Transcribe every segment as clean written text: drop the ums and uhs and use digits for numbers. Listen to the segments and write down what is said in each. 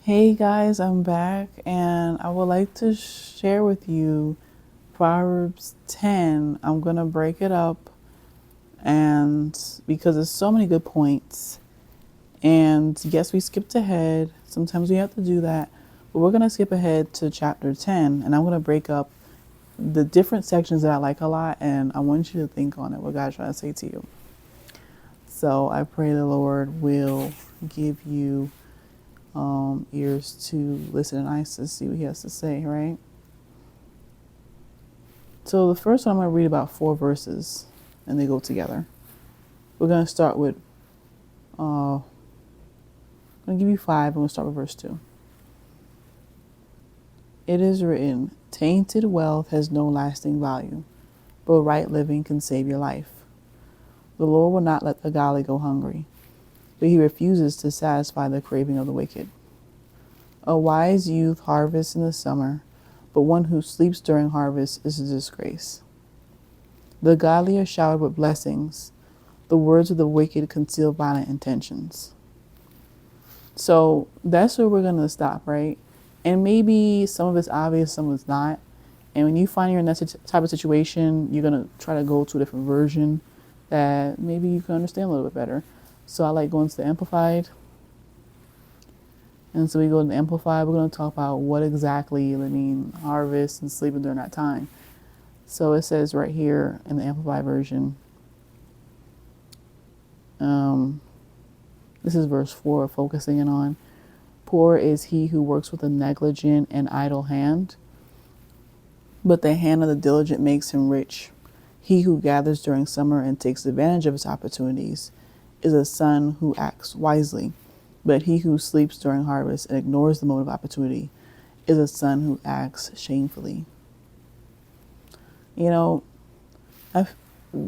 Hey guys, I'm back and I would like to share with you Proverbs 10. I'm going to break it up and because there's so many good points. And yes, we skipped ahead. Sometimes we have to do that. But we're going to skip ahead to chapter 10 and I'm going to break up the different sections that I like a lot and I want you to think on it, what God's trying to say to you. So I pray the Lord will give you ears to listen and eyes to see what he has to say, right? So the first one, I'm going to read about 4 verses and they go together. We're going to start with, I'm going to give you 5 and we'll start with verse 2. It is written, tainted wealth has no lasting value, but right living can save your life. The Lord will not let the godly go hungry, but he refuses to satisfy the craving of the wicked. A wise youth harvests in the summer, but one who sleeps during harvest is a disgrace. The godly are showered with blessings. The words of the wicked conceal violent intentions. So that's where we're going to stop, right? And maybe some of it's obvious, some of it's not. And when you find you're in that type of situation, you're going to try to go to a different version that maybe you can understand a little bit better. So I like going to the Amplified. And so we go to the Amplified. We're going to talk about what exactly harvest and sleeping during that time. So it says right here in the Amplified version, this is verse 4, focusing in on, poor is he who works with a negligent and idle hand, but the hand of the diligent makes him rich. He who gathers during summer and takes advantage of its opportunities is a son who acts wisely, but he who sleeps during harvest and ignores the moment of opportunity is a son who acts shamefully. You know,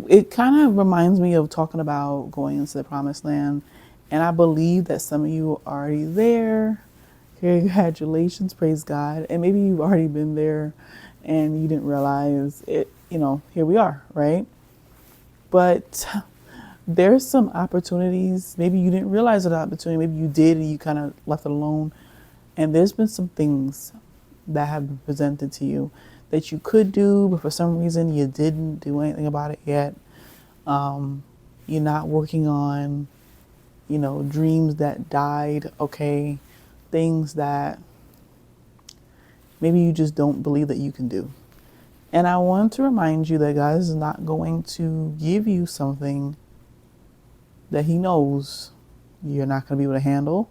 it kind of reminds me of talking about going into the promised land. And I believe that some of you are already there. Congratulations, praise God. And maybe you've already been there and you didn't realize it. Here we are, right? But there's some opportunities. Maybe you didn't realize the opportunity. Maybe you did and you kind of left it alone. And there's been some things that have been presented to you that you could do, but for some reason you didn't do anything about it yet. You're not working on, dreams that died, okay, things that maybe you just don't believe that you can do. And I want to remind you that God is not going to give you something that he knows you're not going to be able to handle,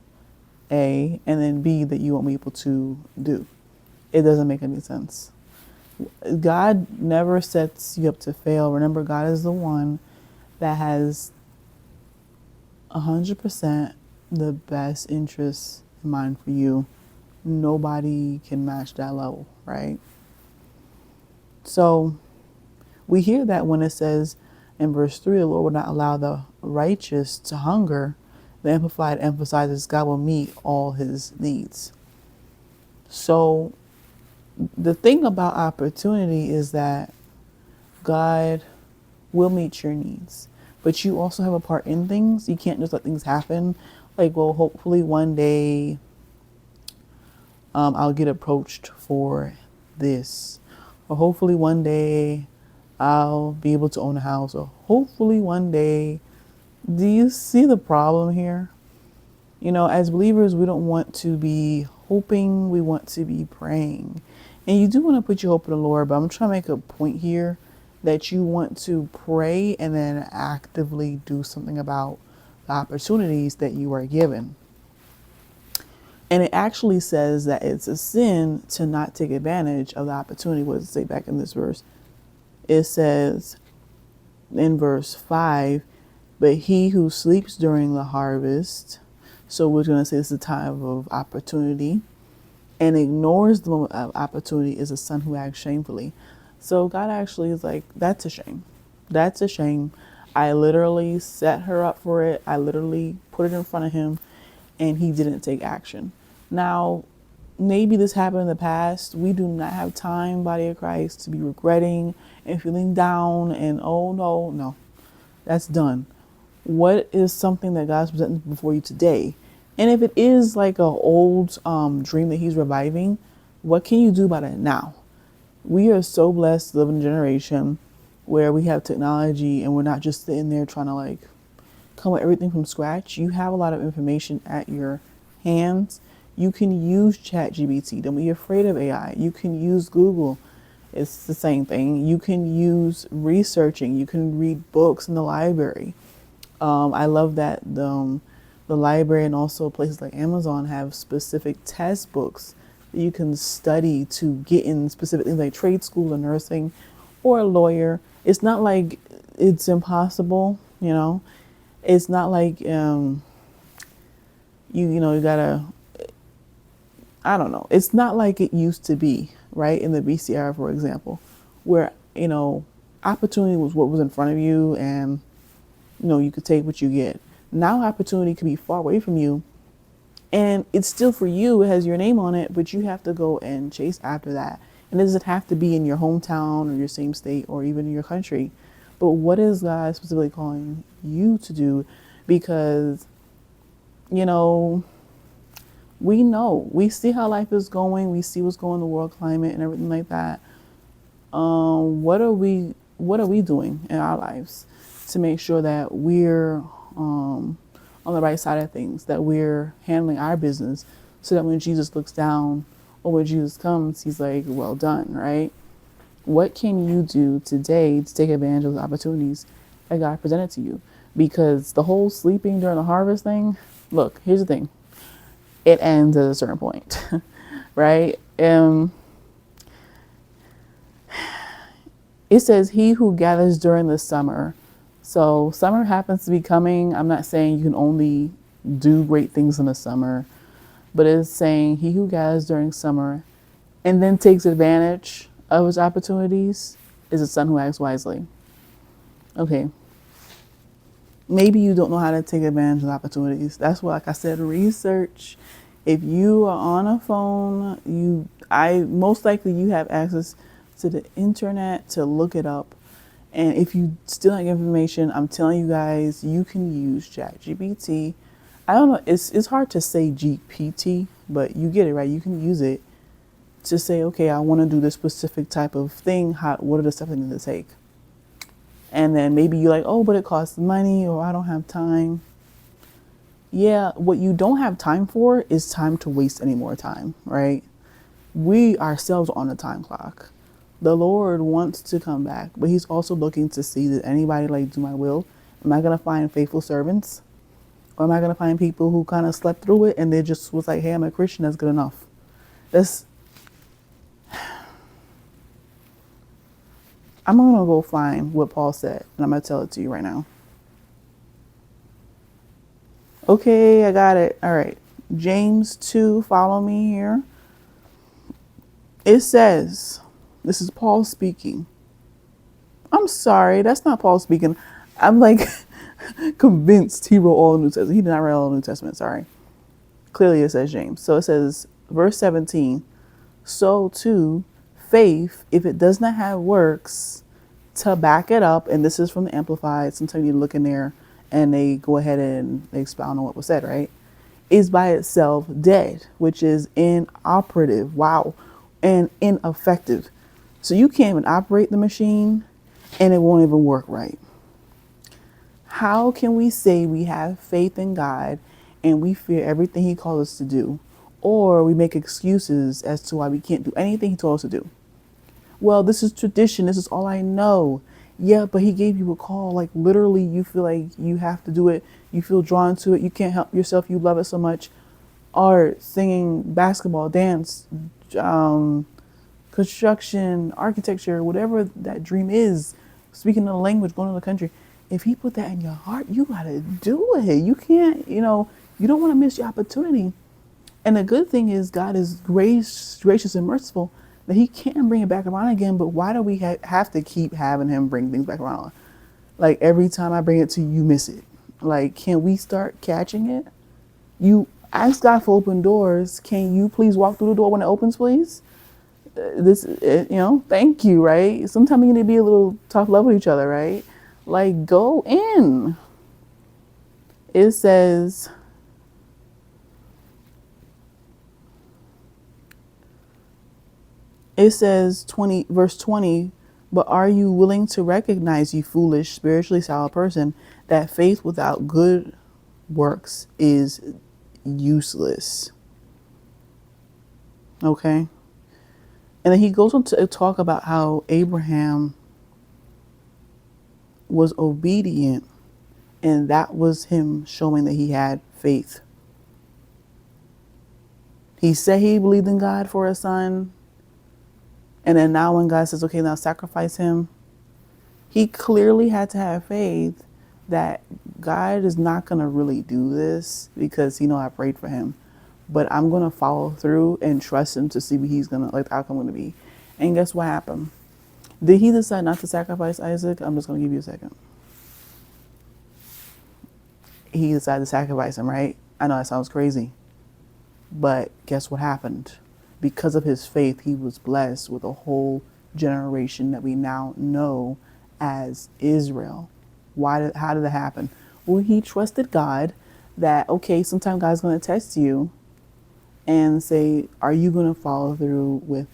A, and then B, that you won't be able to do. It doesn't make any sense. God never sets you up to fail. Remember, God is the one that has 100% the best interests in mind for you. Nobody can match that level, right? So we hear that when it says in verse 3, the Lord will not allow the righteous to hunger. The Amplified emphasizes God will meet all his needs. So the thing about opportunity is that God will meet your needs, but you also have a part in things. You can't just let things happen. Like, well, hopefully one day I'll get approached for this, or hopefully one day I'll be able to own a house, or hopefully one day. Do you see the problem here? As believers, we don't want to be hoping, we want to be praying. And you do want to put your hope in the Lord, but I'm trying to make a point here that you want to pray and then actively do something about the opportunities that you are given. And it actually says that it's a sin to not take advantage of the opportunity. What does it say back in this verse? It says in verse 5, but he who sleeps during the harvest, so we're going to say it's a time of opportunity, and ignores the moment of opportunity is a son who acts shamefully. So God actually is like, that's a shame. That's a shame. I literally set her up for it. I literally put it in front of him and he didn't take action. Now, maybe this happened in the past. We do not have time, body of Christ, to be regretting and feeling down and, oh no, that's done. What is something that God's presenting before you today And if it is like a old dream that he's reviving, what can you do about it now? We are so blessed to live in a generation where we have technology and we're not just sitting there trying to like come with everything from scratch. You have a lot of information at your hands. You can use ChatGPT. Don't be afraid of AI. You can use Google. It's the same thing. You can use researching. You can read books in the library. I love that the library and also places like Amazon have specific test books that you can study to get in specific things like trade school or nursing or a lawyer. It's not like it's impossible, you know. It's not like you gotta, I don't know. It's not like it used to be, right? In the BC era, for example, where, opportunity was what was in front of you and, you could take what you get. Now opportunity could be far away from you and it's still for you. It has your name on it, but you have to go and chase after that. And it doesn't have to be in your hometown or your same state or even in your country. But what is God specifically calling you to do? Because, we see how life is going. We see what's going on in the world climate and everything like that. What are we doing in our lives to make sure that we're on the right side of things, that we're handling our business so that when Jesus looks down or when Jesus comes, he's like, well done, right? What can you do today to take advantage of the opportunities that God presented to you? Because the whole sleeping during the harvest thing, look, here's the thing. It ends at a certain point, right? It says, he who gathers during the summer. So summer happens to be coming. I'm not saying you can only do great things in the summer, but it's saying he who gathers during summer and then takes advantage of his opportunities is a son who acts wisely. Okay. Maybe you don't know how to take advantage of opportunities. That's what, like I said, research. If you are on a phone, most likely you have access to the internet to look it up. And if you still like information, I'm telling you guys, you can use ChatGPT. I don't know, it's hard to say GPT, but you get it, right? You can use it to say, okay, I want to do this specific type of thing. What are the steps I need to take? And then maybe you're like, oh, but it costs money or I don't have time. Yeah, what you don't have time for is time to waste any more time, right? We ourselves are on a time clock. The Lord wants to come back, but he's also looking to see that anybody like do my will. Am I going to find faithful servants? Or am I going to find people who kind of slept through it and they just was like, hey, I'm a Christian, that's good enough. I'm going to go find what Paul said, and I'm going to tell it to you right now. Okay, I got it. All right. James 2, follow me here. It says, this is Paul speaking. I'm sorry, that's not Paul speaking. I'm like convinced he wrote all the New Testament. He did not write all the New Testament, sorry. Clearly it says James. So it says, verse 17, so too, faith, if it does not have works to back it up, and this is from the Amplified, sometimes you look in there and they go ahead and they expound on what was said, right? Is by itself dead, which is inoperative, wow, and ineffective. So you can't even operate the machine and it won't even work right. How can we say we have faith in God and we fear everything he calls us to do, or we make excuses as to why we can't do anything he told us to do? Well, this is tradition. This is all I know. Yeah, but he gave you a call. Like literally, you feel like you have to do it. You feel drawn to it. You can't help yourself. You love it so much. Art, singing, basketball, dance, construction, architecture, whatever that dream is, speaking the language, going to the country. If he put that in your heart, you got to do it. You can't, you don't want to miss your opportunity. And the good thing is God is gracious and merciful that he can bring it back around again. But why do we have to keep having him bring things back around? Like every time I bring it to you, you miss it. Like, can we start catching it? You ask God for open doors. Can you please walk through the door when it opens, please? Thank you, right? Sometimes you need to be a little tough love with each other, right? Like, go in. It says, It says 20, verse 20, but are you willing to recognize, you foolish, spiritually sour person, that faith without good works is useless? Okay. And then he goes on to talk about how Abraham was obedient, and that was him showing that he had faith. He said he believed in God for a son, and then now when God says, okay, now sacrifice him, he clearly had to have faith that God is not going to really do this because, I prayed for him. But I'm going to follow through and trust him to see what he's going to, like, the outcome going to be. And guess what happened? Did he decide not to sacrifice Isaac? I'm just going to give you a second. He decided to sacrifice him, right? I know that sounds crazy. But guess what happened? Because of his faith, he was blessed with a whole generation that we now know as Israel. How did that happen? Well, he trusted God that, okay, sometimes God's going to test you and say, are you going to follow through with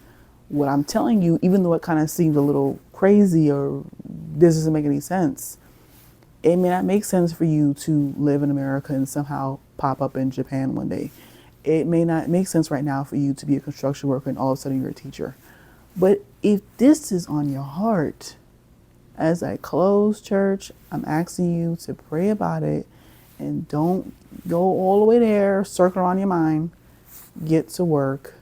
what I'm telling you, even though it kind of seems a little crazy or this doesn't make any sense? It may not make sense for you to live in America and somehow pop up in Japan one day. It may not make sense right now for you to be a construction worker and all of a sudden you're a teacher. But if this is on your heart, as I close, church, I'm asking you to pray about it and don't go all the way there, circle around your mind. Get to work,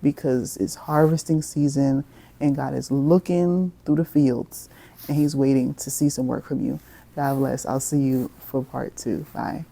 because it's harvesting season and God is looking through the fields and he's waiting to see some work from you. God bless. I'll see you for part 2. Bye.